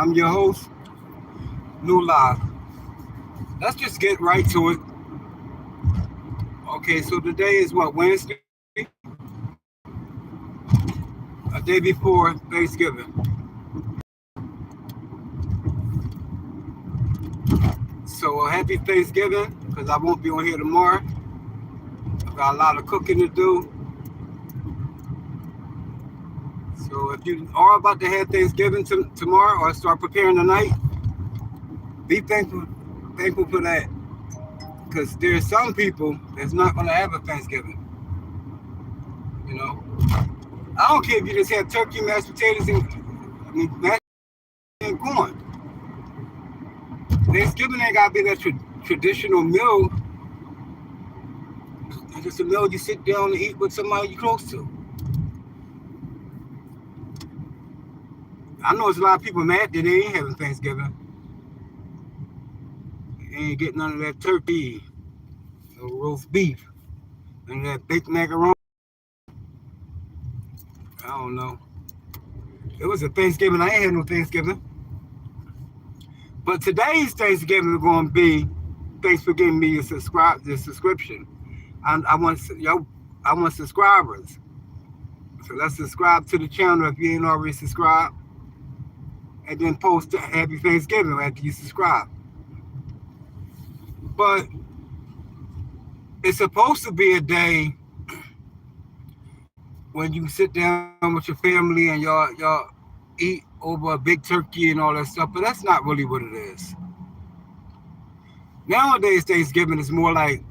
I'm your host, New Live. Let's just get right to it. Okay, so today is what, Wednesday? A day before Thanksgiving. So happy Thanksgiving, because I won't be on here tomorrow. I've got a lot of cooking to do. So if you are about to have Thanksgiving tomorrow or start preparing tonight, be thankful for that. Because there's some people that's not going to have a Thanksgiving. You know, I don't care if you just have turkey, mashed potatoes, mashed and corn. Thanksgiving ain't gotta be that traditional meal. It's just a meal you sit down and eat with somebody you're close to. I know there's a lot of people mad that they ain't having Thanksgiving. They ain't getting none of that turkey, no roast beef, and that baked macaroni. I don't know. It was a Thanksgiving. I ain't had no Thanksgiving. But today's Thanksgiving is going to be, thanks for giving me the subscription. I want subscribers. So let's subscribe to the channel if you ain't already subscribed. And then post Happy Thanksgiving after you subscribe. But it's supposed to be a day when you sit down with your family and y'all eat over a big turkey and all that stuff, but that's not really what it is. Nowadays, Thanksgiving is more like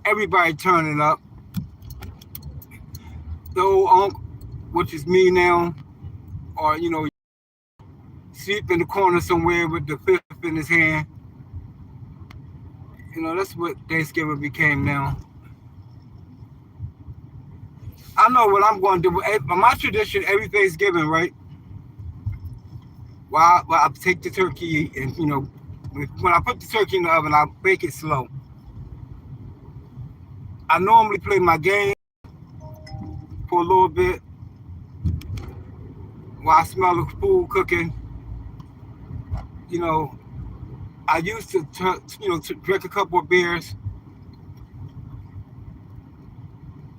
everybody turning up. The old uncle, which is me now, or sleep in the corner somewhere with the fifth in his hand. That's what Thanksgiving became now. I know what I'm going to do. My tradition, every Thanksgiving, right? Well, I take the turkey and, when I put the turkey in the oven, I bake it slow. I normally play my game for a little bit while I smell the food cooking. I used to drink a couple of beers.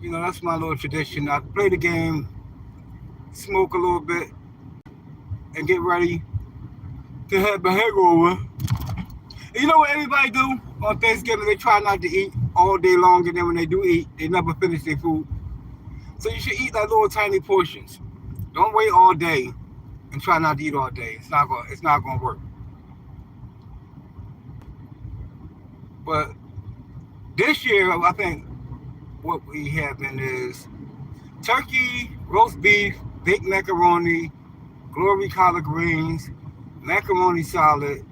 That's my little tradition. I play the game, smoke a little bit, and get ready to have a hangover. You know what everybody do on Thanksgiving? They try not to eat all day long, and then when they do eat, they never finish their food. So you should eat like little tiny portions. Don't wait all day and try not to eat all day. It's not gonna work. But this year, I think what we having is turkey, roast beef, baked macaroni, glory collard greens, macaroni salad,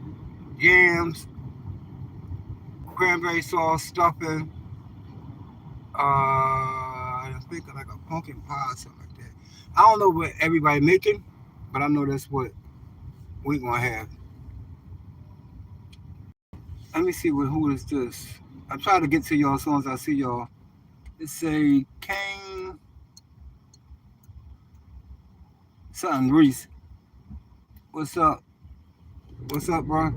yams, cranberry sauce, stuffing, I think like a pumpkin pie, something like that. I don't know what everybody making, but I know that's what we're gonna have. Let me see who is this. I'm trying to get to y'all as soon as I see y'all. It say Kane something Reese. What's up? What's up, bro?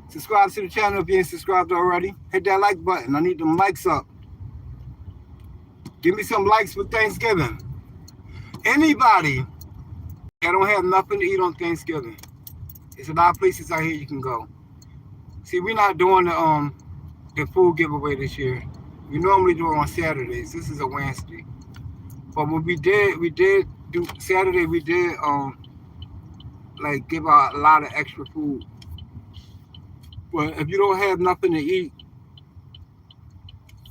Subscribe to the channel if you ain't subscribed already. Hit that like button. I need them likes up. Give me some likes for Thanksgiving. Anybody that don't have nothing to eat on Thanksgiving, there's a lot of places out here you can go. See, we're not doing the food giveaway this year. We normally do it on Saturdays. This is a Wednesday. But what we did do Saturday. We did like give out a lot of extra food. But if you don't have nothing to eat,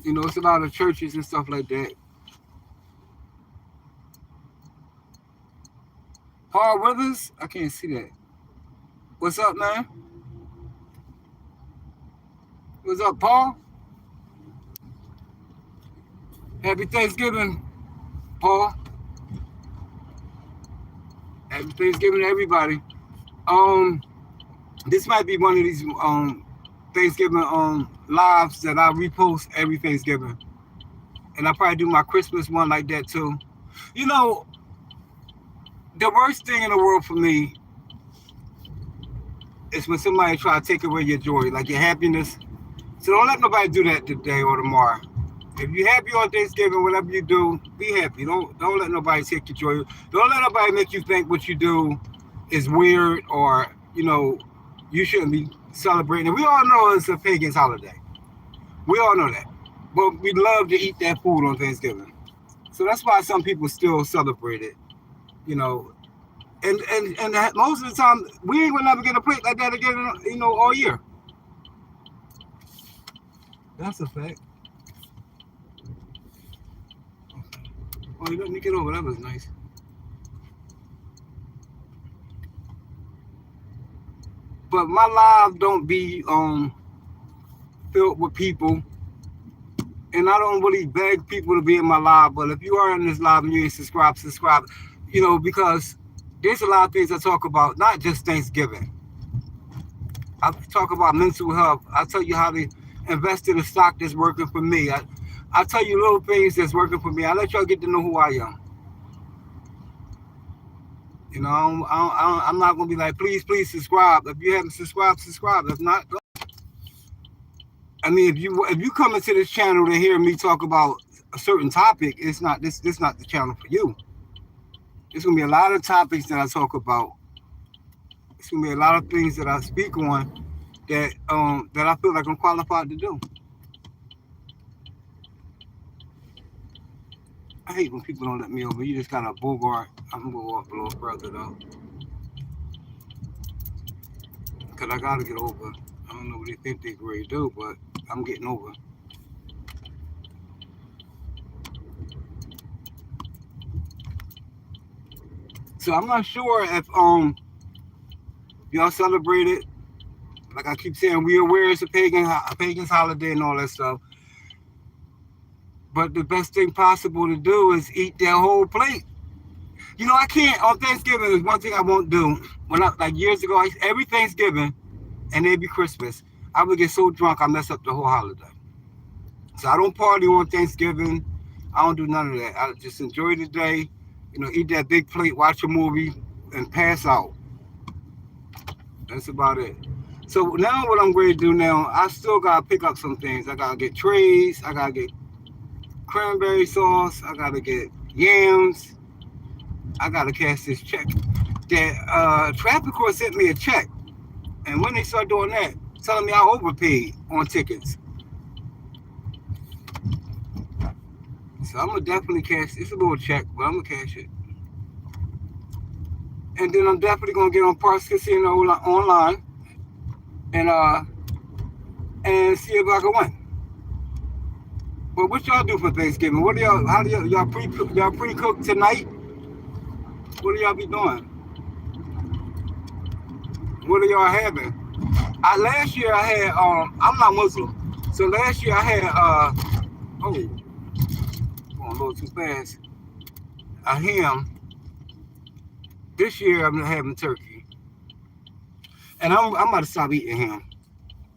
it's a lot of churches and stuff like that. Paul Withers, I can't see that. What's up, man? What's up, Paul? Happy Thanksgiving, Paul. Happy Thanksgiving to everybody. This might be one of these Thanksgiving lives that I repost every Thanksgiving. And I probably do my Christmas one like that too. The worst thing in the world for me it's when somebody try to take away your joy, like your happiness. So don't let nobody do that today or tomorrow. If you're happy on Thanksgiving, whatever you do, be happy. Don't let nobody take your joy. Don't let nobody make you think what you do is weird or you shouldn't be celebrating. We all know it's a pagan's holiday. We all know that. But we love to eat that food on Thanksgiving. So that's why some people still celebrate it. And most of the time we ain't gonna never get a plate like that again, all year. That's a fact. Oh, you let me get over. That was nice. But my live don't be filled with people, and I don't really beg people to be in my live. But if you are in this live and you ain't subscribe, because there's a lot of things I talk about, not just Thanksgiving. I talk about mental health. I tell you how to invest in a stock that's working for me. I tell you little things that's working for me. I let y'all get to know who I am. I'm not gonna be like, please subscribe. If you haven't subscribed, subscribe. If not, I mean, if you come into this channel to hear me talk about a certain topic, it's not this not the channel for you. There's gonna be a lot of topics that I talk about. It's gonna be a lot of things that I speak on that I feel like I'm qualified to do. I hate when people don't let me over. You just kind of bogart. I'm gonna go up a little further though, cause I gotta get over. I don't know what they think they really do, but I'm getting over. So I'm not sure if y'all celebrate it. Like I keep saying, we aware it's a pagan's holiday and all that stuff. But the best thing possible to do is eat that whole plate. I can't on Thanksgiving. There's one thing I won't do. Like years ago, every Thanksgiving and maybe Christmas, I would get so drunk I mess up the whole holiday. So I don't party on Thanksgiving. I don't do none of that. I just enjoy the day. Eat that big plate, watch a movie, and pass out. That's about it. So now what I'm going to do now, I still got to pick up some things. I got to get trays. I got to get cranberry sauce. I got to get yams. I got to cash this check. That traffic court sent me a check. And when they start doing that, telling me I overpaid on tickets. So I'm going to definitely cash. It's a little check, but I'm going to cash it. And then I'm definitely going to get on Parks Casino online and see if I can win. But what y'all do for Thanksgiving? How do y'all pre-cook tonight? What do y'all be doing? What are y'all having? Last year I had I'm not Muslim. So last year I had going a little too fast. A ham. This year I'm having turkey. And I'm about to stop eating ham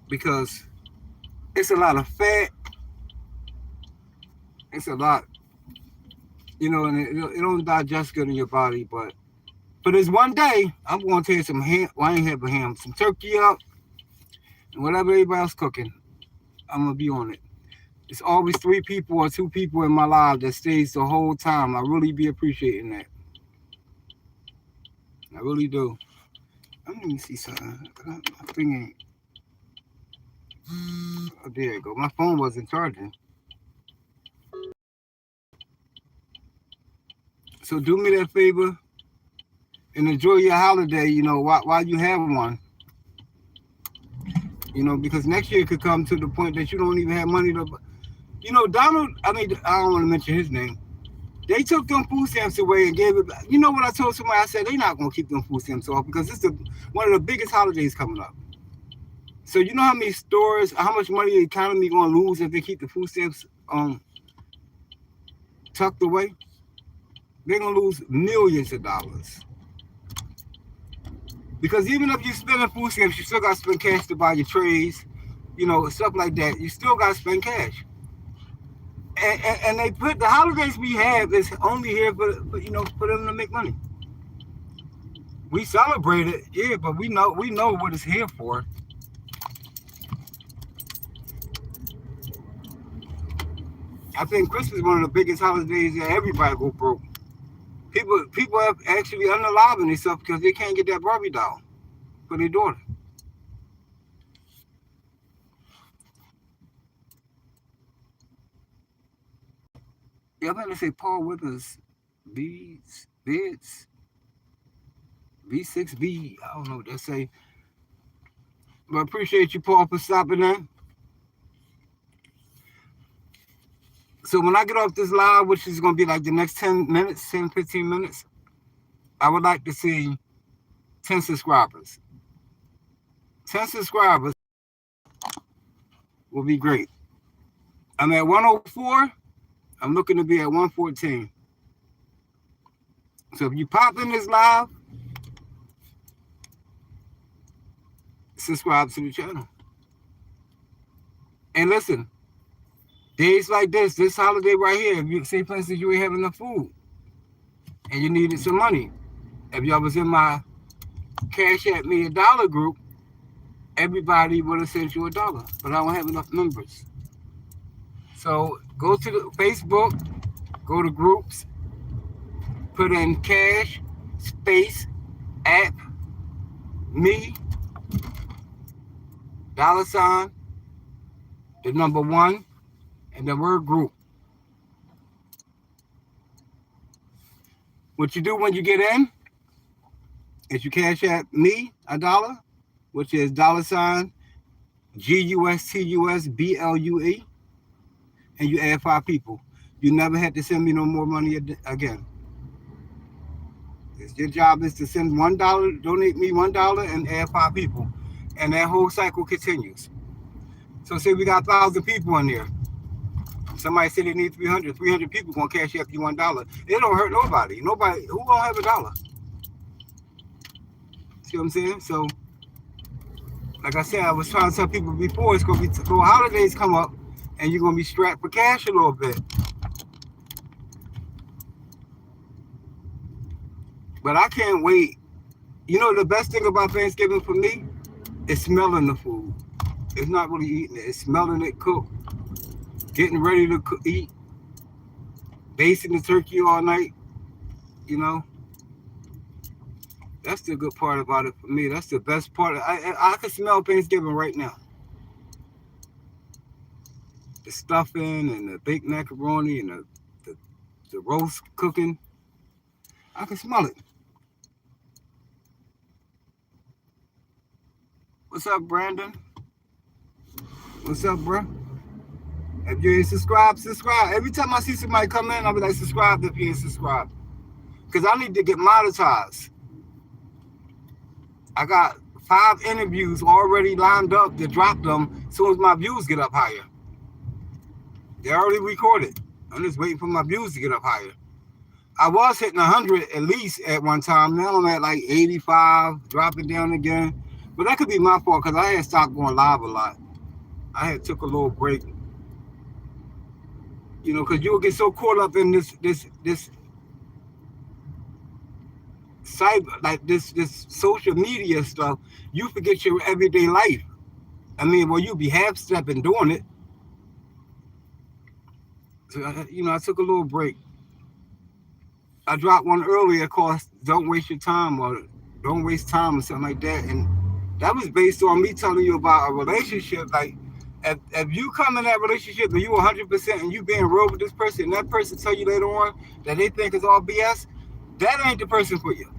because it's a lot of fat. It's a lot, and it don't digest good in your body. But for this one day, I'm going to take some ham. Well, I ain't having ham. Some turkey up, and whatever everybody else cooking, I'm going to be on it. It's always 3 people or 2 people in my life that stays the whole time. I really be appreciating that. I really do. Let me see something. My thing ain't. Oh, there you go. My phone wasn't charging. So do me that favor and enjoy your holiday, while you have one. Because next year it could come to the point that you don't even have money to. Donald, I don't want to mention his name. They took them food stamps away and gave it back. You know what I told somebody? I said they're not going to keep them food stamps off because it's one of the biggest holidays coming up. So you know how many stores, how much money the economy going to lose if they keep the food stamps tucked away? They're going to lose millions of dollars. Because even if you spend food stamps, you still got to spend cash to buy your trays, stuff like that. You still got to spend cash. And they put the holidays we have is only here for them to make money. We celebrate it, yeah, but we know what it's here for. I think Christmas is one of the biggest holidays that everybody go broke. People have actually unaliving themselves because they can't get that Barbie doll for their daughter. Yeah, I'm going to say Paul Withers, Bids, V6B. I don't know what they say. But I appreciate you, Paul, for stopping in. So when I get off this live, which is going to be like the next 10 minutes, 10, 15 minutes, I would like to see 10 subscribers. 10 subscribers will be great. I'm at 104. I'm looking to be at 114. So if you pop in this live, subscribe to the channel. And listen, days like this holiday right here, if you say for instance you ain't having enough food and you needed some money, if y'all was in my Cash App Me $1 group, everybody would have sent you $1. But I don't have enough members. So go to the Facebook, go to groups, put in cash space app me $, the number 1, and the word group. What you do when you get in is you Cash App me $1, which is $GUSTUSBLUE, and you add 5 people. You never had to send me no more money again. Your job is to send $1, donate me $1, and add 5 people, and that whole cycle continues. So say we got 1,000 people in there. Somebody said they need 300 people gonna cash up you $1. It don't hurt nobody. Nobody who gonna have $1. See what I'm saying? So, like I said, I was trying to tell people before, it's gonna be little holidays come up, and you're gonna be strapped for cash a little bit. But I can't wait. You know the best thing about Thanksgiving for me is smelling the food. It's not really eating it. It's smelling it cooked, getting ready to eat, basting the turkey all night. You know, that's the good part about it for me. That's the best part. I can smell Thanksgiving right now. The stuffing and the baked macaroni and the roast cooking. I can smell it. What's up, Brandon? What's up, bro? If you ain't subscribed, subscribe. Every time I see somebody come in, I'll be like, subscribe if you ain't subscribed. Because I need to get monetized. I got 5 interviews already lined up to drop them as soon as my views get up higher. They're already recorded. I'm just waiting for my views to get up higher. I was hitting 100 at least at one time. Now I'm at like 85, dropping down again. But that could be my fault because I had stopped going live a lot. I had took a little break. You know, because you'll get so caught up in this cyber, like this social media stuff, you forget your everyday life. I mean, well, you be half-stepping doing it. So, you know, I took a little break. I dropped one earlier called Don't Waste Your Time or Don't Waste Time or something like that. And that was based on me telling you about a relationship. Like, if you come in that relationship and you 100% and you being real with this person, and that person tell you later on that they think it's all BS, that ain't the person for you.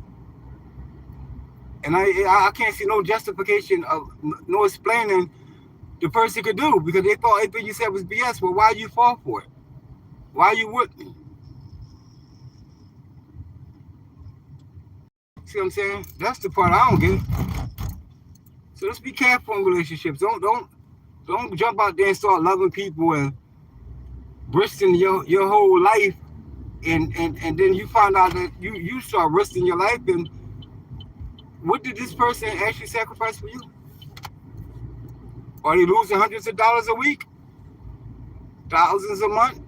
And I can't see no justification of no explaining the person could do because they thought everything you said was BS. Well, why you fall for it? Why you wouldn't? See what I'm saying? That's the part I don't get. So let's be careful in relationships. Don't jump out there and start loving people and risking your whole life, and then you find out that you start risking your life. And what did this person actually sacrifice for you? Are they losing hundreds of dollars a week? Thousands a month?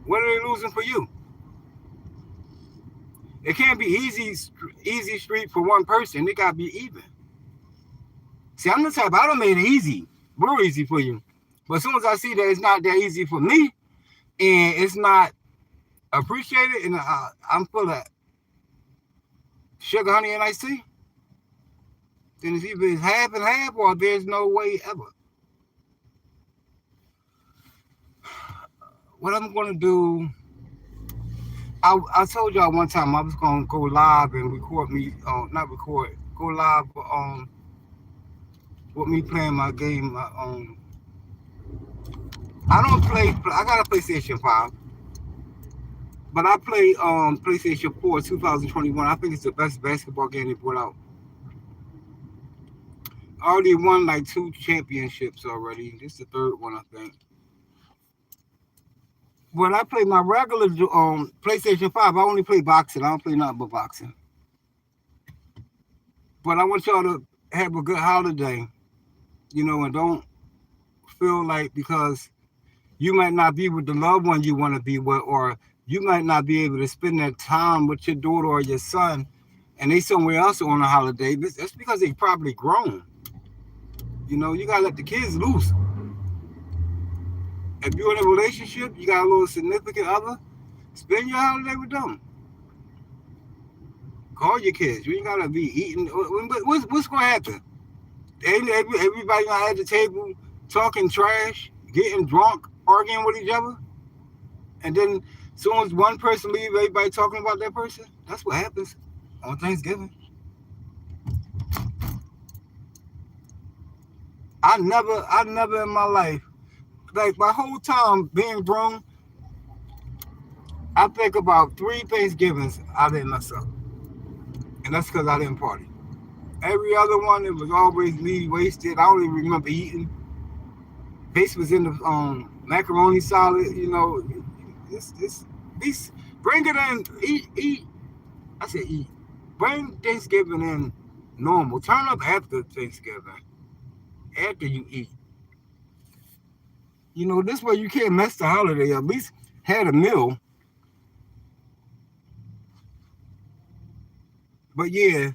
What are they losing for you? It can't be easy street for one person. It gotta be even. See, I'm the type, I done made it easy, real easy for you. But as soon as I see that it's not that easy for me, and it's not appreciated, and I'm full of sugar, honey, and iced tea, then it's either half and half or there's no way ever. What I'm gonna do, I told y'all one time I was gonna go live and record me, not record, go live with me playing my game. I don't play. I got a PlayStation 5, but I play PlayStation 4 2021. I think it's the best basketball game they brought out. I already won like 2 championships already. This is the third one, I think. When I play my regular PlayStation 5, I only play boxing. I don't play nothing but boxing. But I want y'all to have a good holiday, and don't feel like because you might not be with the loved one you want to be with, or you might not be able to spend that time with your daughter or your son, and they somewhere else on a holiday. That's because they probably grown. You gotta let the kids loose. If you're in a relationship, you got a little significant other, spend your holiday with them. Call your kids. You ain't gotta be eating. What's gonna happen? Ain't everybody gonna at the table talking trash, getting drunk, arguing with each other, and then as soon as one person leaves, everybody talking about that person? That's what happens on Thanksgiving. I never in my life, like my whole time being grown, I think about 3 Thanksgivings I didn't mess up. And that's because I didn't party. Every other one, it was always me wasted. I don't even remember eating. Base was in the macaroni salad, this bring it in, eat. I said eat. Bring Thanksgiving in normal. Turn up after Thanksgiving. After you eat. This way you can't mess the holiday. At least had a meal. But yeah,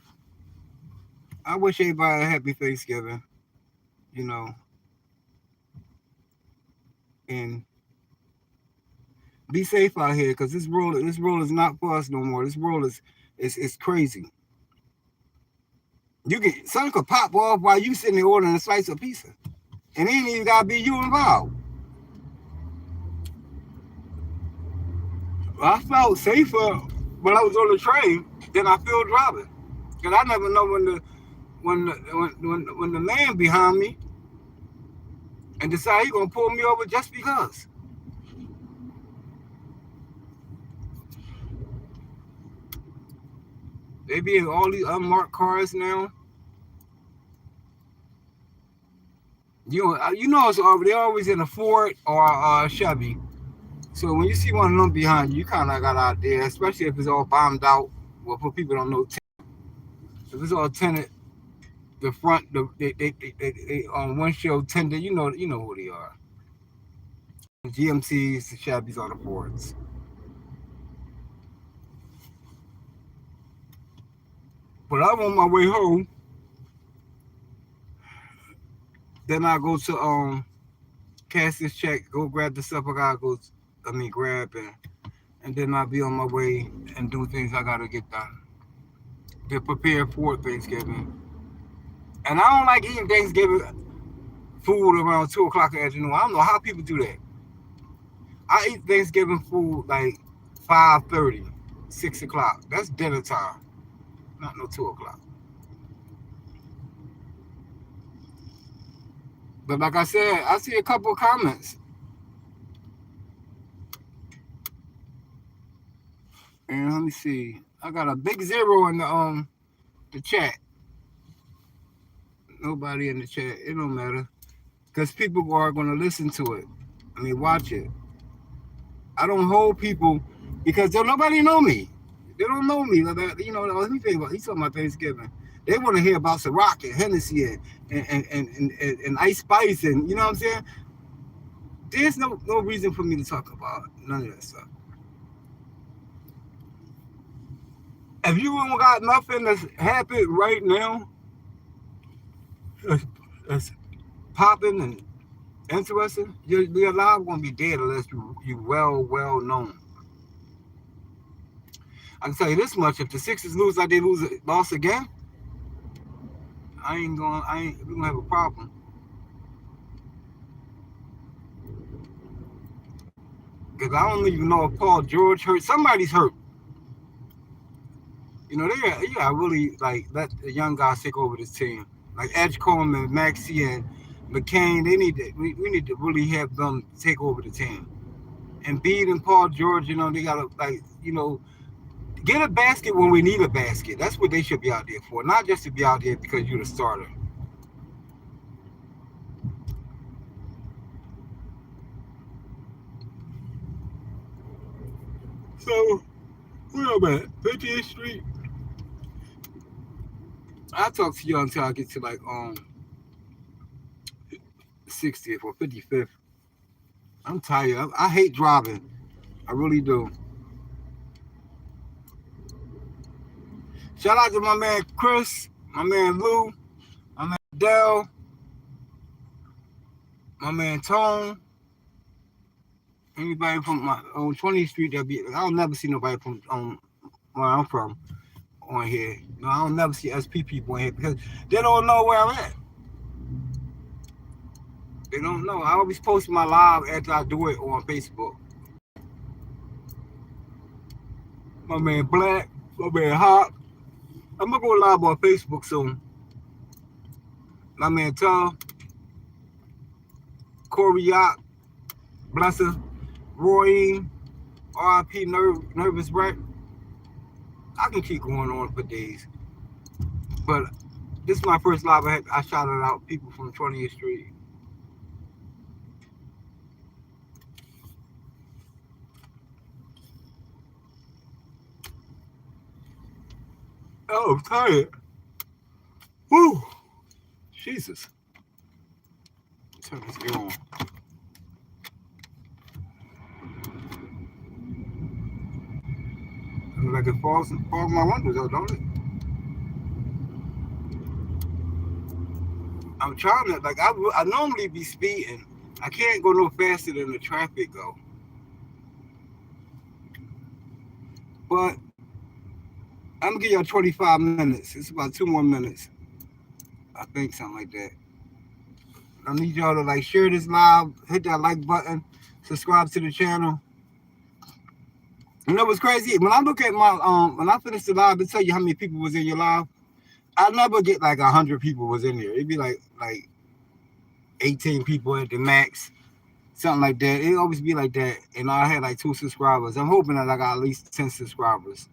I wish everybody a happy Thanksgiving, and be safe out here because this world is not for us no more. This world is crazy. Something could pop off while you sitting there ordering a slice of pizza, and it ain't even gotta be you involved. I felt safer when I was on the train than I feel driving, because I never know when the man behind me and decide he gonna pull me over just because. They be in all these unmarked cars now. They're always in a Ford or a Chevy. So when you see one of them behind you, you kind of got an idea, especially if it's all bombed out. Well, for people don't know, if it's all tinted, the front, they on windshield tinted, you know who they are. The GMCs, the Chevys, or the Fords. But I'm on my way home. Then I go to cash this check, go grab the stuff I gotta grab, and then I'll be on my way and do things I gotta get done to prepare for Thanksgiving. And I don't like eating Thanksgiving food around 2 o'clock in the afternoon. I don't know how people do that. I eat Thanksgiving food like 5:30, 6 o'clock. That's dinner time, not no 2 o'clock. But like I said, I see a couple of comments. And let me see. I got a big 0 in the chat. Nobody in the chat. It don't matter. Because people are going to listen to it. Watch it. I don't hold people because nobody know me. They don't know me. Let me think about. He's talking about Thanksgiving. They want to hear about Ciroc and Hennessy and Ice Spice and you know what I'm saying. There's no reason for me to talk about none of that stuff. If you ain't got nothing that's happening right now, that's popping and interesting, your life gonna be dead unless you well known. I can tell you this much: if the Sixers lose like they lost again, we gonna have a problem. Because I don't even know if Paul George hurt. Somebody's hurt. You know, you gotta really like let the young guys take over this team. Like Edgecombe and Maxey and McCain, we need to really have them take over the team. And Bede and Paul George, you know, they gotta like, you know, get a basket when we need a basket. That's what they should be out there for, not just to be out there because you're the starter. So, where am I at? 50th Street. I'll talk to you until I get to like 60th or 55th. I'm tired. I hate driving. I really do. Shout out to my man Chris, my man Lou, my man Dell, my man Tone. Anybody from my on 20th Street I'll never see nobody from where I'm from on here. No, I don't never see SP people on here because they don't know where I'm at. They don't know. I always post my live after I do it on Facebook. My man Black, my man Hop. I'm gonna go live on Facebook soon. My man Tom, Corey Yacht, Blesser, Roy, RIP Nervous Wreck. I can keep going on for days. But this is my first live. I shouted out people from 20th Street. Oh, I'm tired. Woo! Jesus. Turn this air on. Looks like it falls my windows out, don't it? I'm trying to, like, I normally be speeding. I can't go no faster than the traffic go. But I'm gonna give y'all 25 minutes. It's about 2 more minutes. I think something like that. I need y'all to like share this live, hit that like button, subscribe to the channel. You know what's crazy? When I look at my when I finish the live, it tell you how many people was in your live. I never get like 100 people was in there. It'd be like 18 people at the max, something like that. It always be like that. And I had like 2 subscribers. I'm hoping that I got at least 10 subscribers.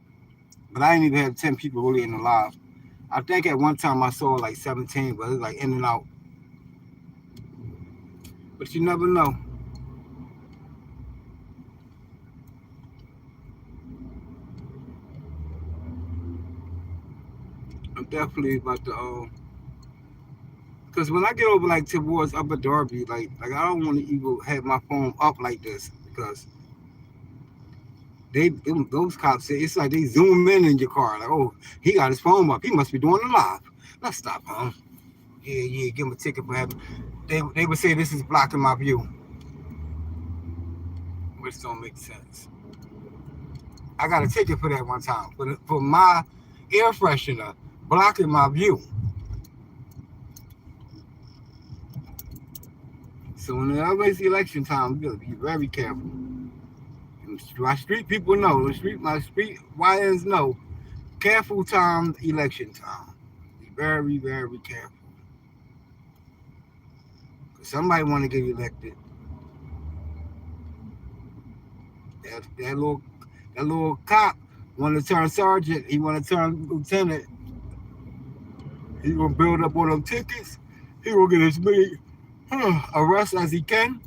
But I didn't even have 10 people really in the live. I think at one time I saw like 17, but it's like in and out. But you never know. I'm definitely about to because when I get over like towards Upper Darby, like I don't want to even have my phone up like this because those cops say it's like they zoom in your car. Like, oh, he got his phone up. He must be doing it live. Let's stop, huh? Yeah, give him a ticket for having. They would say this is blocking my view, which don't make sense. I got a ticket for that one time for my air freshener blocking my view. So whenever it's election time, we gotta be very careful. My street people know. My street YNs know. Careful time, election time. Be very, very careful. Somebody want to get elected. That little cop want to turn sergeant. He want to turn lieutenant. He gonna build up all them tickets. He gonna get as many arrests as he can.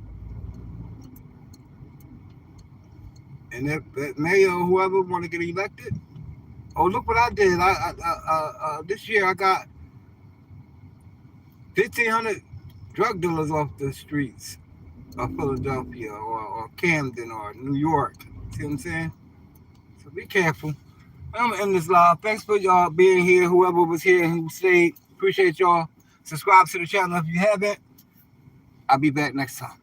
And that mayor or whoever want to get elected. Oh, look what I did! This year I got 1,500 drug dealers off the streets of Philadelphia or Camden or New York. See what I'm saying? So be careful. I'm gonna end this live. Thanks for y'all being here. Whoever was here and who stayed, appreciate y'all. Subscribe to the channel if you haven't. I'll be back next time.